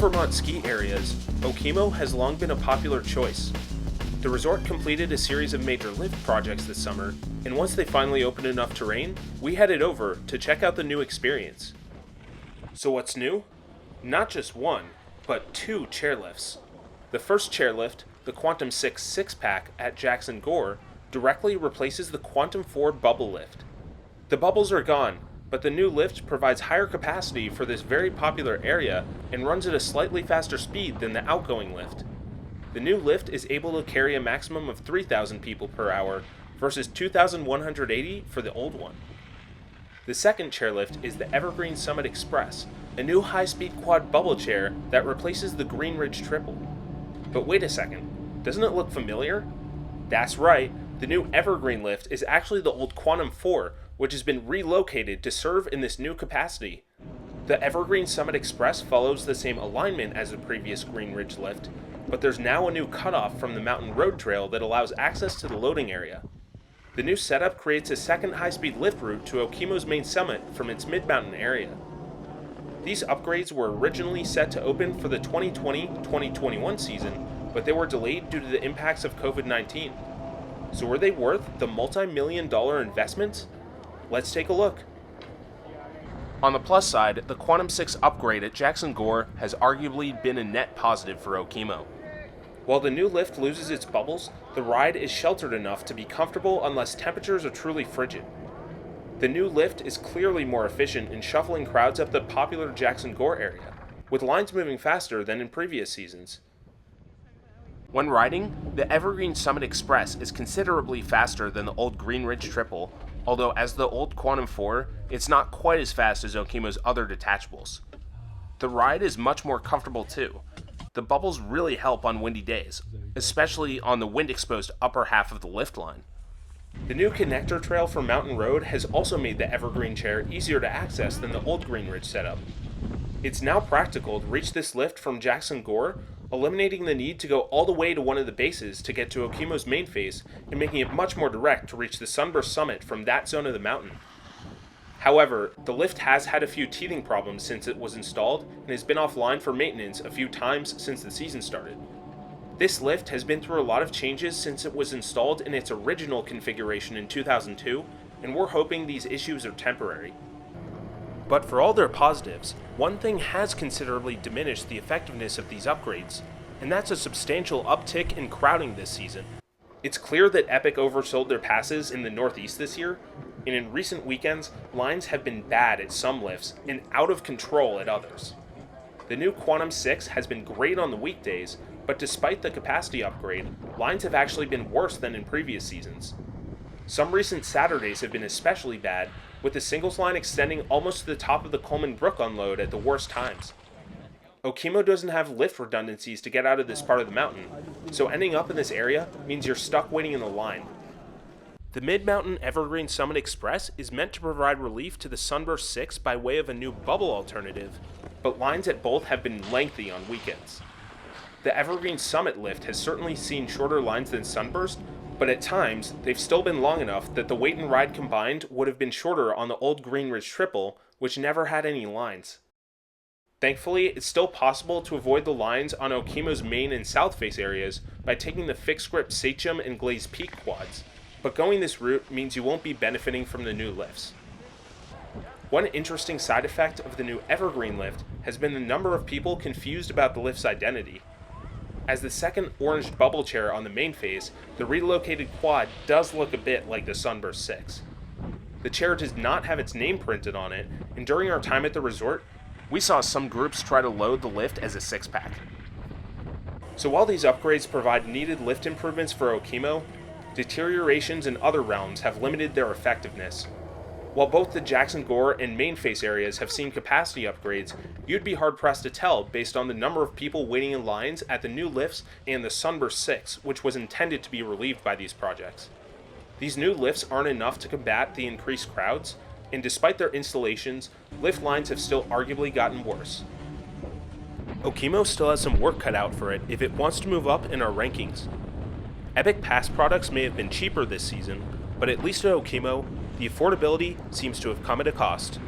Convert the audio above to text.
Vermont ski areas, Okemo has long been a popular choice. The resort completed a series of major lift projects this summer, and once they finally opened enough terrain, we headed over to check out the new experience. So what's new? Not just one, but two chairlifts. The first chairlift, the Quantum 6 6-pack at Jackson Gore, directly replaces the Quantum 4 bubble lift. The bubbles are gone, but the new lift provides higher capacity for this very popular area and runs at a slightly faster speed than the outgoing lift. The new lift is able to carry a maximum of 3,000 people per hour versus 2,180 for the old one. The second chairlift is the Evergreen Summit Express, a new high-speed quad bubble chair that replaces the Green Ridge Triple. But wait a second, doesn't it look familiar? That's right, the new Evergreen lift is actually the old Quantum 4, which has been relocated to serve in this new capacity. The Evergreen Summit Express follows the same alignment as the previous Green Ridge lift, but there's now a new cutoff from the mountain road trail that allows access to the loading area. The new setup creates a second high-speed lift route to Okemo's main summit from its mid-mountain area. These upgrades were originally set to open for the 2020-2021 season, but they were delayed due to the impacts of COVID-19. So were they worth the multi-million-dollar investments? Let's take a look. On the plus side, the Quantum 6 upgrade at Jackson Gore has arguably been a net positive for Okemo. While the new lift loses its bubbles, the ride is sheltered enough to be comfortable unless temperatures are truly frigid. The new lift is clearly more efficient in shuffling crowds up the popular Jackson Gore area, with lines moving faster than in previous seasons. When riding, the Evergreen Summit Express is considerably faster than the old Green Ridge Triple, although as the old Quantum 4, it's not quite as fast as Okemo's other detachables. The ride is much more comfortable too. The bubbles really help on windy days, especially on the wind-exposed upper half of the lift line. The new connector trail for Mountain Road has also made the Evergreen chair easier to access than the old Green Ridge setup. It's now practical to reach this lift from Jackson Gore, eliminating the need to go all the way to one of the bases to get to Okemo's main face and making it much more direct to reach the Sunburst summit from that zone of the mountain. However, the lift has had a few teething problems since it was installed and has been offline for maintenance a few times since the season started. This lift has been through a lot of changes since it was installed in its original configuration in 2002, and we're hoping these issues are temporary. But for all their positives, one thing has considerably diminished the effectiveness of these upgrades, and that's a substantial uptick in crowding this season. It's clear that Epic oversold their passes in the Northeast this year, and in recent weekends, lines have been bad at some lifts and out of control at others. The new Quantum 6 has been great on the weekdays, but despite the capacity upgrade, lines have actually been worse than in previous seasons. Some recent Saturdays have been especially bad, with the singles line extending almost to the top of the Coleman Brook unload at the worst times. Okemo doesn't have lift redundancies to get out of this part of the mountain, so ending up in this area means you're stuck waiting in the line. The Mid-Mountain Evergreen Summit Express is meant to provide relief to the Sunburst 6 by way of a new bubble alternative, but lines at both have been lengthy on weekends. The Evergreen Summit lift has certainly seen shorter lines than Sunburst, but at times, they've still been long enough that the wait and ride combined would have been shorter on the old Green Ridge Triple, which never had any lines. Thankfully, it's still possible to avoid the lines on Okemo's main and south face areas by taking the fixed grip Sachem and Glaze Peak quads, but going this route means you won't be benefiting from the new lifts. One interesting side effect of the new Evergreen lift has been the number of people confused about the lift's identity. As the second orange bubble chair on the main face, the relocated quad does look a bit like the Sunburst 6. The chair does not have its name printed on it, and during our time at the resort, we saw some groups try to load the lift as a 6-pack. So while these upgrades provide needed lift improvements for Okemo, deteriorations in other realms have limited their effectiveness. While both the Jackson Gore and main face areas have seen capacity upgrades, you'd be hard-pressed to tell based on the number of people waiting in lines at the new lifts and the Sunburst 6, which was intended to be relieved by these projects. These new lifts aren't enough to combat the increased crowds, and despite their installations, lift lines have still arguably gotten worse. Okemo still has some work cut out for it if it wants to move up in our rankings. Epic Pass products may have been cheaper this season, but at least at Okemo, the affordability seems to have come at a cost.